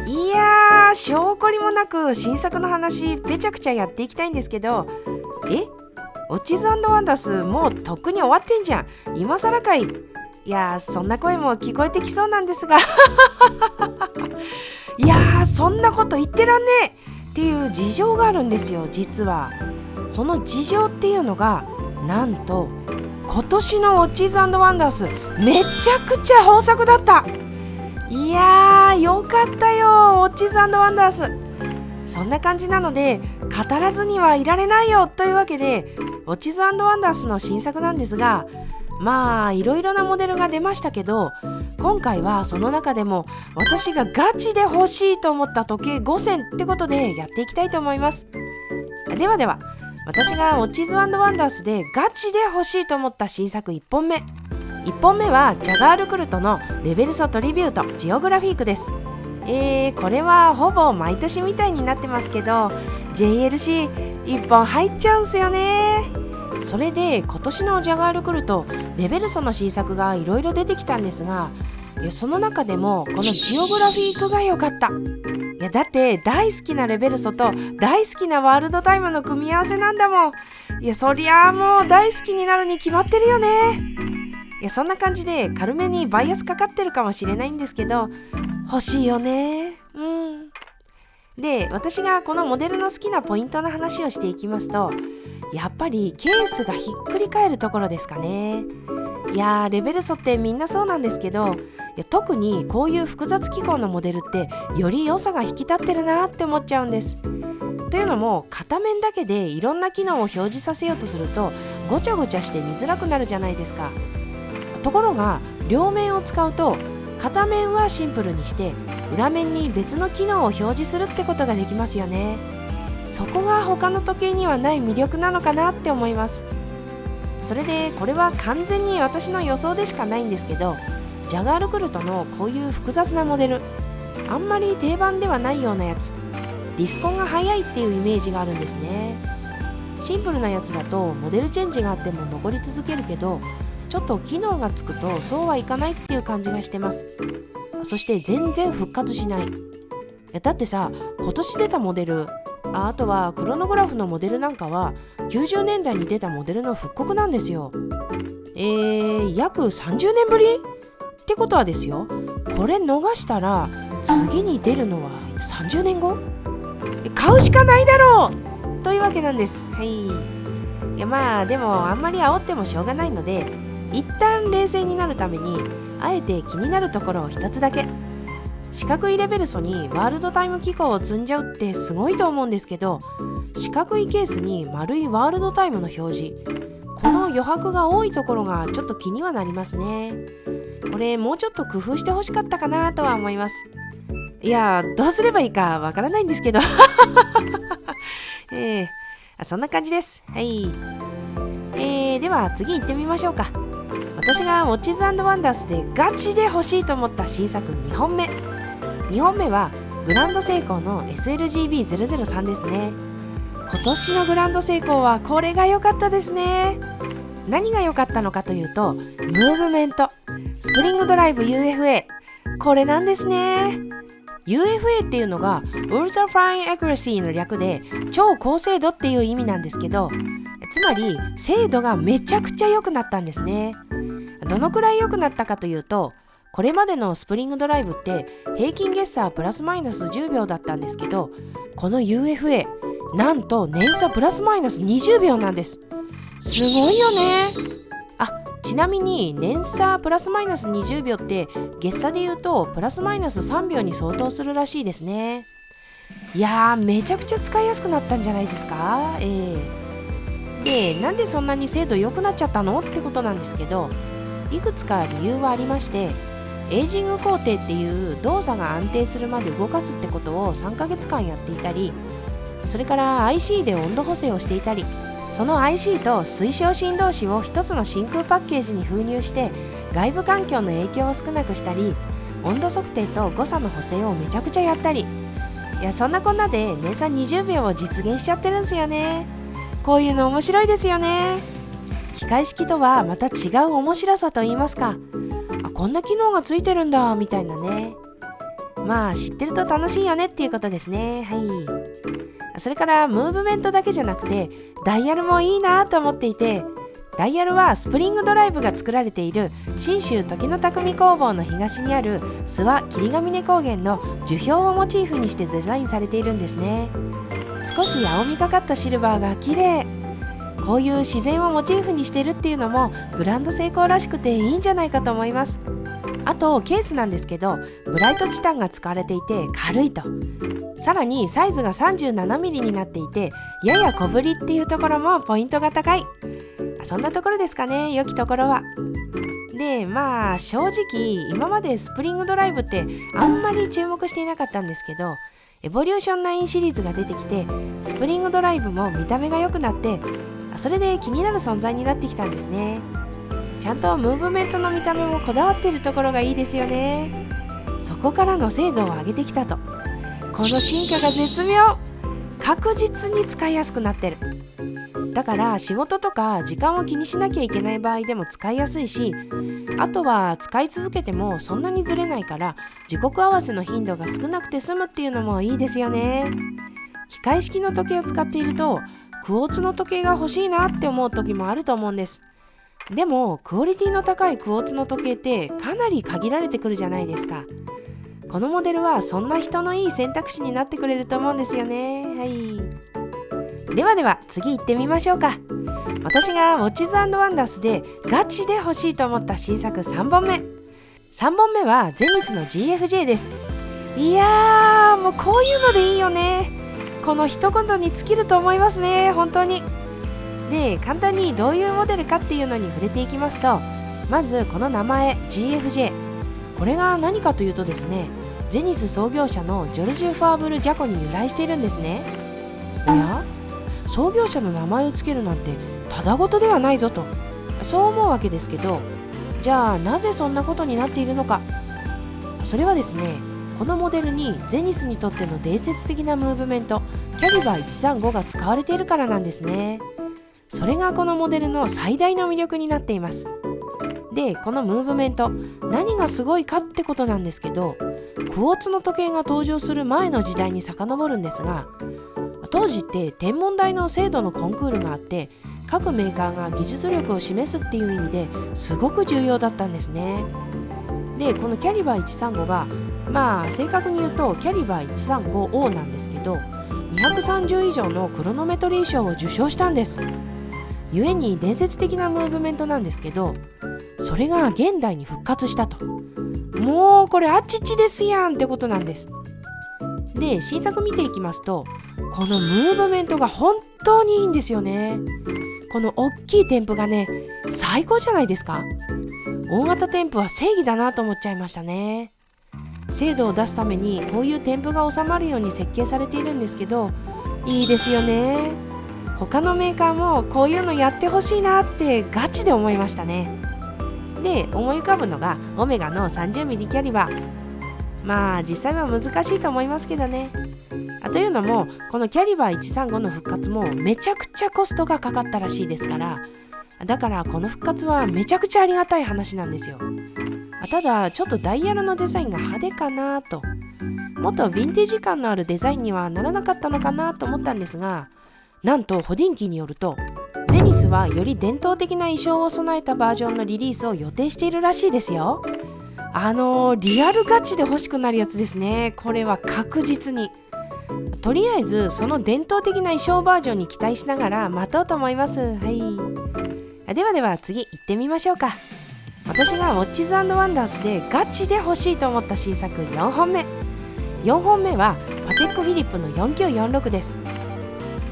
いやー、証拠りもなく新作の話べちゃくちゃやっていきたいんですけど、ウォッチズ&ワンダースもうとっくに終わってんじゃん、今更かい。いやー、そんな声も聞こえてきそうなんですがいやー、そんなこと言ってらんねえっていう事情があるんですよ。実はその事情っていうのが、なんと今年のウォッチズ&ワンダースめちゃくちゃ豊作だった。いやー、よかったよ、ウォッチズ&ワンダース。そんな感じなので語らずにはいられないよというわけで、ウォッチズ&ワンダースの新作なんですが、まあいろいろなモデルが出ましたけど、今回はその中でも私がガチで欲しいと思った時計5選ってことでやっていきたいと思います。ではでは、私がウォッチズ&ワンダースでガチで欲しいと思った新作1本目はジャガールクルトのレベルソトリビュートジオグラフィークです。これはほぼ毎年みたいになってますけど JLC1 本入っちゃうんすよね。それで今年のジャガールクルトレベルソの新作がいろいろ出てきたんですが、その中でもこのジオグラフィークが良かった。だって大好きなレベルソと大好きなワールドタイムの組み合わせなんだもん。そりゃあもう大好きになるに決まってるよね。そんな感じで軽めにバイアスかかってるかもしれないんですけど、欲しいよね。で、私がこのモデルの好きなポイントの話をしていきますと、やっぱりケースがひっくり返るところですかね。レベルソってみんなそうなんですけど、特にこういう複雑機構のモデルってより良さが引き立ってるなって思っちゃうんです。というのも、片面だけでいろんな機能を表示させようとするとごちゃごちゃして見づらくなるじゃないですか。ところが両面を使うと、片面はシンプルにして裏面に別の機能を表示するってことができますよね。そこが他の時計にはない魅力なのかなって思います。それでこれは完全に私の予想でしかないんですけど、ジャガールクルトのこういう複雑なモデル、あんまり定番ではないようなやつ、ディスコンが早いっていうイメージがあるんですね。シンプルなやつだとモデルチェンジがあっても残り続けるけど、ちょっと機能がつくとそうはいかないっていう感じがしてます。そして全然復活しない。だってさ、今年出たモデル、あとはクロノグラフのモデルなんかは90年代に出たモデルの復刻なんですよ。約30年ぶりってことはですよ、これ逃したら次に出るのは30年後？買うしかないだろうというわけなんです。まあでもあんまり煽ってもしょうがないので、一旦冷静になるためにあえて気になるところを一つだけ。四角いレベルソにワールドタイム機構を積んじゃうってすごいと思うんですけど、四角いケースに丸いワールドタイムの表示、この余白が多いところがちょっと気にはなりますね。これもうちょっと工夫してほしかったかなとは思います。どうすればいいかわからないんですけどそんな感じです。では次行ってみましょうか。私がウォッチズ&ワンダースでガチで欲しいと思った新作2本目はグランドセイコーの SLGB003 ですね。今年のグランドセイコーはこれが良かったですね。何が良かったのかというと、ムーブメントスプリングドライブ UFA、 これなんですね。 UFA っていうのが Ultra Fine Accuracy の略で超高精度っていう意味なんですけど、つまり精度がめちゃくちゃ良くなったんですね。どのくらい良くなったかというと、これまでのスプリングドライブって平均月差プラスマイナス10秒だったんですけど、この UFA なんと年差プラスマイナス20秒なんです。すごいよね。ちなみに年差プラスマイナス20秒って月差で言うとプラスマイナス3秒に相当するらしいですね。めちゃくちゃ使いやすくなったんじゃないですか。で、なんでそんなに精度良くなっちゃったのってことなんですけど、いくつか理由はありまして、エイジング工程っていう動作が安定するまで動かすってことを3ヶ月間やっていたり、それから IC で温度補正をしていたり、その IC と推奨振動子を一つの真空パッケージに封入して外部環境の影響を少なくしたり、温度測定と誤差の補正をめちゃくちゃやったり、そんなこんなで年差20秒を実現しちゃってるんですよね。こういうの面白いですよね。機械式とはまた違う面白さと言いますか、こんな機能がついてるんだみたいなね。まあ知ってると楽しいよねっていうことですね。はい。それからムーブメントだけじゃなくてダイヤルもいいなと思っていて、ダイヤルはスプリングドライブが作られている信州時の匠工房の東にある諏訪霧ヶ峰高原の樹氷をモチーフにしてデザインされているんですね。少し青みがかったシルバーが綺麗。こういう自然をモチーフにしているっていうのもグランドセイコーらしくていいんじゃないかと思います。あとケースなんですけど、ブライトチタンが使われていて軽いと。さらにサイズが 37mm になっていてやや小ぶりっていうところもポイントが高い。そんなところですかね、良きところは。で、まあ正直今までスプリングドライブってあんまり注目していなかったんですけど、エボリューション9シリーズが出てきてスプリングドライブも見た目が良くなって、それで気になる存在になってきたんですね。ちゃんとムーブメントの見た目もこだわっているところがいいですよね。そこからの精度を上げてきたと。この進化が絶妙。確実に使いやすくなってる。だから仕事とか時間を気にしなきゃいけない場合でも使いやすいし、あとは使い続けてもそんなにずれないから時刻合わせの頻度が少なくて済むっていうのもいいですよね。機械式の時計を使っているとクォーツの時計が欲しいなって思う時もあると思うんです。でもクオリティの高いクォーツの時計ってかなり限られてくるじゃないですか。このモデルはそんな人のいい選択肢になってくれると思うんですよね。はい。では次行ってみましょうか。私がウォッチズ&ワンダースでガチで欲しいと思った新作3本目。3本目はゼニスの GFJ です。いやー、もうこういうのでいいよね。この一言に尽きると思いますね、本当に。で、簡単にどういうモデルかっていうのに触れていきますと、まずこの名前 GFJ、 これが何かというとですね、ゼニス創業者のジョルジュ・ファーブル・ジャコに由来しているんですね。おや、創業者の名前をつけるなんてただごとではないぞと、そう思うわけですけど、じゃあなぜそんなことになっているのか。それはですね、このモデルにゼニスにとっての伝説的なムーブメントキャリバー135が使われているからなんですね。それがこのモデルの最大の魅力になっています。で、このムーブメント何がすごいかってことなんですけど、クォーツの時計が登場する前の時代に遡るんですが、当時って天文台の精度のコンクールがあって、各メーカーが技術力を示すっていう意味ですごく重要だったんですね。で、このキャリバー135が、まあ正確に言うとキャリバー 135O なんですけど、230以上のクロノメトリー賞を受賞したんです。故に伝説的なムーブメントなんですけど、それが現代に復活したと。もうこれあちちですやんってことなんです。で、新作見ていきますと、このムーブメントが本当にいいんですよね。この大きい添付がね、最高じゃないですか。大型添付は正義だなと思っちゃいましたね。精度を出すためにこういう添付が収まるように設計されているんですけど、いいですよね。他のメーカーもこういうのやってほしいなってガチで思いましたね。で、思い浮かぶのがオメガの 30mm キャリバー。まあ実際は難しいと思いますけどね。というのも、このキャリバー135の復活もめちゃくちゃコストがかかったらしいですから、だからこの復活はめちゃくちゃありがたい話なんですよ。ただちょっとダイヤルのデザインが派手かなと、もっとヴィンテージ感のあるデザインにはならなかったのかなと思ったんですが、なんとホディンキーによると、ゼニスはより伝統的な衣装を備えたバージョンのリリースを予定しているらしいですよ。リアルガチで欲しくなるやつですね。これは確実に。とりあえずその伝統的な衣装バージョンに期待しながら待とうと思います。はい。では次行ってみましょうか。私がウォッチズ&ワンダースでガチで欲しいと思った新作4本目。4本目はパテックフィリップの4946です。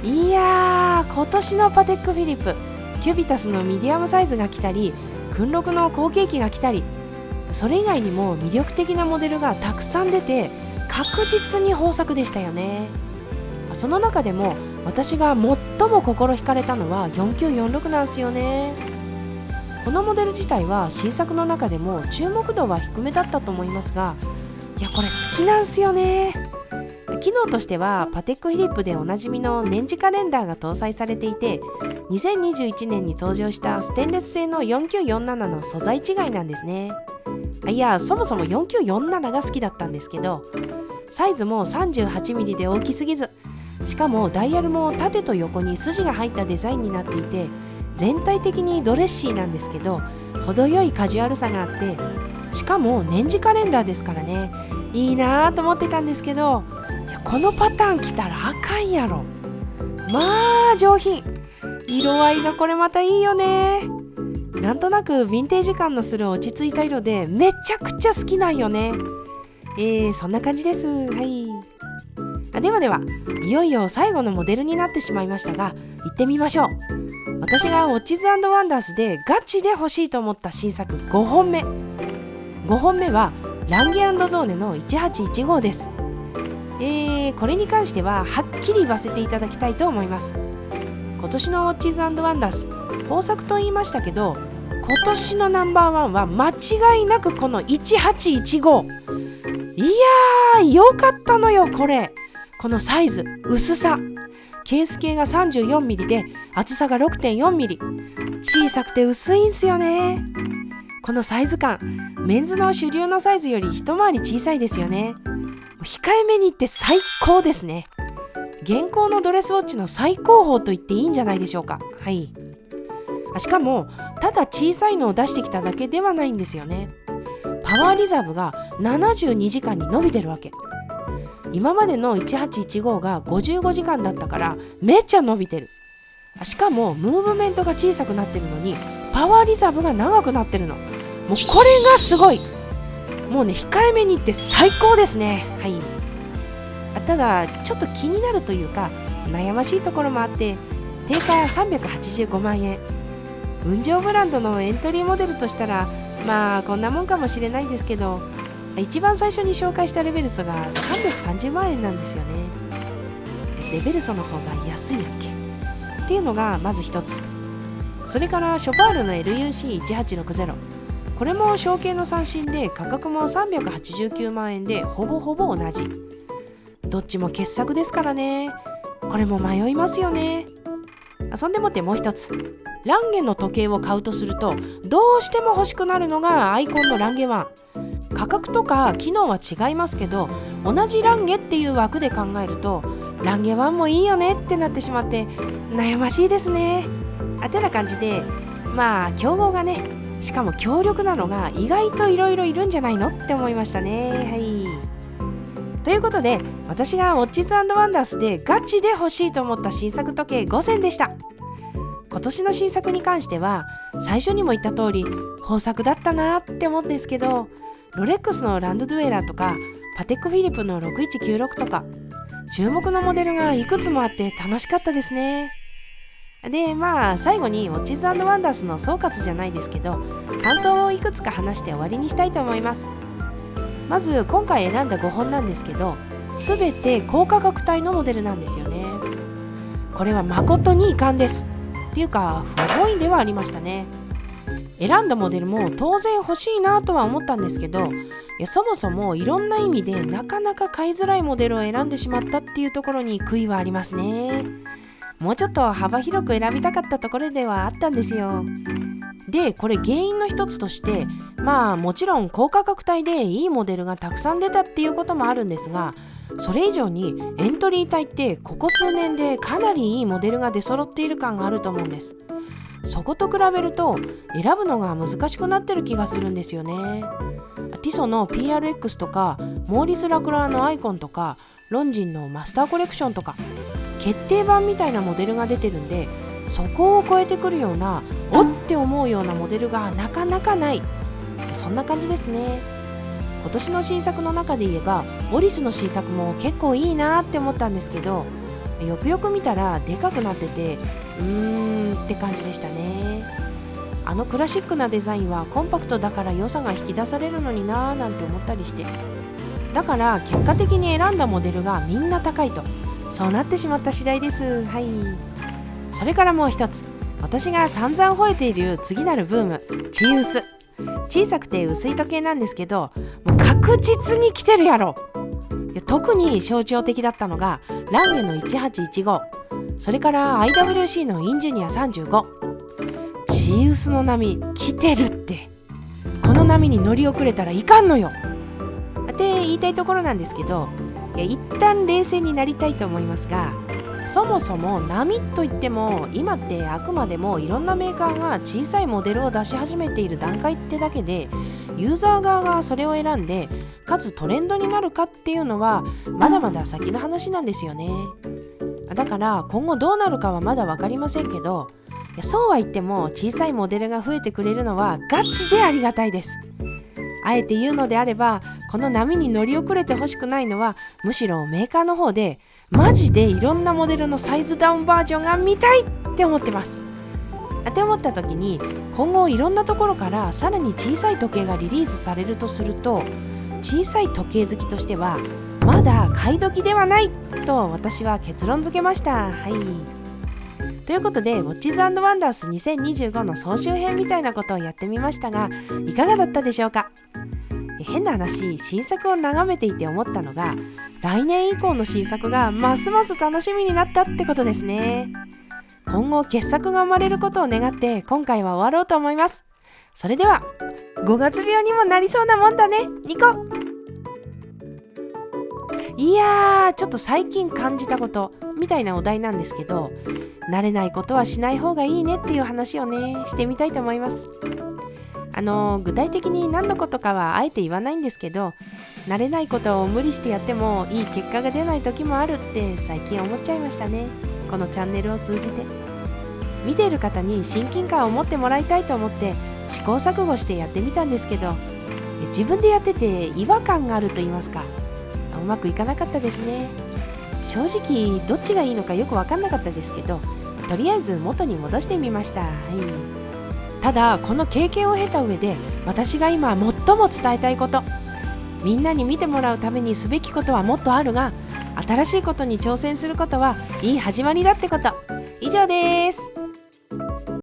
いやー、今年のパテックフィリップ、キュビタスのミディアムサイズが来たり、訓録の後継機が来たり、それ以外にも魅力的なモデルがたくさん出て、確実に豊作でしたよね。その中でも私が最も心惹かれたのは4946なんですよね。このモデル自体は新作の中でも注目度は低めだったと思いますが、いやこれ好きなんすよね。機能としてはパテックフィリップでおなじみの年次カレンダーが搭載されていて、2021年に登場したステンレス製の4947の素材違いなんですね。いや、そもそも4947が好きだったんですけど、サイズも 38mm で大きすぎず、しかもダイヤルも縦と横に筋が入ったデザインになっていて、全体的にドレッシーなんですけど、程よいカジュアルさがあって、しかも年次カレンダーですからね、いいなと思ってたんですけど、いやこのパターン来たらあかんやろ。まあ上品、色合いがこれまたいいよね。なんとなくヴィンテージ感のする落ち着いた色でめちゃくちゃ好きなんよね。そんな感じです。はい。ではでは、いよいよ最後のモデルになってしまいましたが、行ってみましょう。私がウォッチズ&ワンダースでガチで欲しいと思った新作5本目。5本目はランゲ&ゾーネの1815です。これに関してははっきり言わせていただきたいと思います。今年のウォッチズ&ワンダース、豊作と言いましたけど、今年のナンバーワンは間違いなくこの1815。いやー、よかったのよこれ。このサイズ、薄さ、ケース系が 34mm で厚さが 6.4mm、 小さくて薄いんすよね。このサイズ感、メンズの主流のサイズより一回り小さいですよね。控えめに言って最高ですね。現行のドレスウォッチの最高峰と言っていいんじゃないでしょうか。はい。しかもただ小さいのを出してきただけではないんですよね。パワーリザーブが72時間に伸びてるわけ。今までの1815が55時間だったからめっちゃ伸びてる。しかもムーブメントが小さくなってるのにパワーリザーブが長くなってるの。もうこれがすごい。もうね、控えめに言って最高ですね。はい。ただちょっと気になるというか悩ましいところもあって、定価385万円、雲上ブランドのエントリーモデルとしたらまあこんなもんかもしれないですけど、一番最初に紹介したレベルソが330万円なんですよね。レベルソの方が安いやっけっていうのがまず一つ。それからショパールの LUC1860、 これも小径の三振で価格も389万円でほぼほぼ同じ。どっちも傑作ですからね。これも迷いますよね。そんでもってもう一つ、ランゲの時計を買うとするとどうしても欲しくなるのがアイコンのランゲ1。価格とか機能は違いますけど、同じランゲっていう枠で考えるとランゲ1もいいよねってなってしまって悩ましいですね。てな感じで、まあ競合がね、しかも強力なのが意外といろいろいるんじゃないのって思いましたね。はい。ということで、私がウォッチズ&ワンダースでガチで欲しいと思った新作時計5選でした。今年の新作に関しては最初にも言った通り豊作だったなって思うんですけど、ロレックスのランドドゥエラーとかパテックフィリップの6196とか注目のモデルがいくつもあって楽しかったですね。で、まあ最後にウォッチズ&ワンダースの総括じゃないですけど、感想をいくつか話して終わりにしたいと思います。まず今回選んだ5本なんですけど、全て高価格帯のモデルなんですよね。これは誠に遺憾ですっていうか不本意ではありましたね。選んだモデルも当然欲しいなとは思ったんですけど、そもそもいろんな意味でなかなか買いづらいモデルを選んでしまったっていうところに悔いはありますね。もうちょっと幅広く選びたかったところではあったんですよ。で、これ原因の一つとして、まあもちろん高価格帯でいいモデルがたくさん出たっていうこともあるんですが、それ以上にエントリー帯ってここ数年でかなりいいモデルが出揃っている感があると思うんです。そこと比べると選ぶのが難しくなってる気がするんですよね。ティソの PRX とかモーリス・ラクロアのアイコンとかロンジンのマスターコレクションとか決定版みたいなモデルが出てるんで、そこを超えてくるようなおって思うようなモデルがなかなかない。そんな感じですね。今年の新作の中で言えばオリスの新作も結構いいなって思ったんですけど、よくよく見たらでかくなっててって感じでしたね。あのクラシックなデザインはコンパクトだから良さが引き出されるのになーなんて思ったりして、だから結果的に選んだモデルがみんな高いと、そうなってしまった次第です。はい。それからもう一つ、私が散々吠えている次なるブーム、チーウス。小さくて薄い時計なんですけど、もう確実に来てるやろ。特に象徴的だったのがランゲの1815、それから IWC のインジュニア35。チーウスの波来てるって。このの波に乗り遅れたらいかんのよって言いたいところなんですけど、一旦冷静になりたいと思いますが、そもそも波といっても今ってあくまでもいろんなメーカーが小さいモデルを出し始めている段階ってだけで、ユーザー側がそれを選んでかつトレンドになるかっていうのはまだまだ先の話なんですよね。だから今後どうなるかはまだ分かりませんけど、そうは言っても小さいモデルが増えてくれるのはガチでありがたいです。あえて言うのであれば、この波に乗り遅れてほしくないのはむしろメーカーの方でマジでいろんなモデルのサイズダウンバージョンが見たいって思ってます。って思った時に、今後いろんなところからさらに小さい時計がリリースされるとすると、小さい時計好きとしてはまだ買い時ではないと私は結論付けました。ということで、ウォッチズ&ワンダース2025の総集編みたいなことをやってみましたが、いかがだったでしょうか。変な話、新作を眺めていて思ったのが、来年以降の新作がますます楽しみになったってことですね。今後傑作が生まれることを願って今回は終わろうと思います。それでは、5月病にもなりそうなもんだね、ニコ。いやー、ちょっと最近感じたことみたいなお題なんですけど、慣れないことはしない方がいいねっていう話をね、してみたいと思います。具体的に何のことかはあえて言わないんですけど、慣れないことを無理してやってもいい結果が出ない時もあるって最近思っちゃいましたね。このチャンネルを通じて見ている方に親近感を持ってもらいたいと思って試行錯誤してやってみたんですけど、自分でやってて違和感があると言いますか、うまくいかなかったですね。正直どっちがいいのかよく分かんなかったですけど、とりあえず元に戻してみました。ただこの経験を経た上で私が今最も伝えたいこと、みんなに見てもらうためにすべきことはもっとあるが、新しいことに挑戦することはいい始まりだってこと。以上です。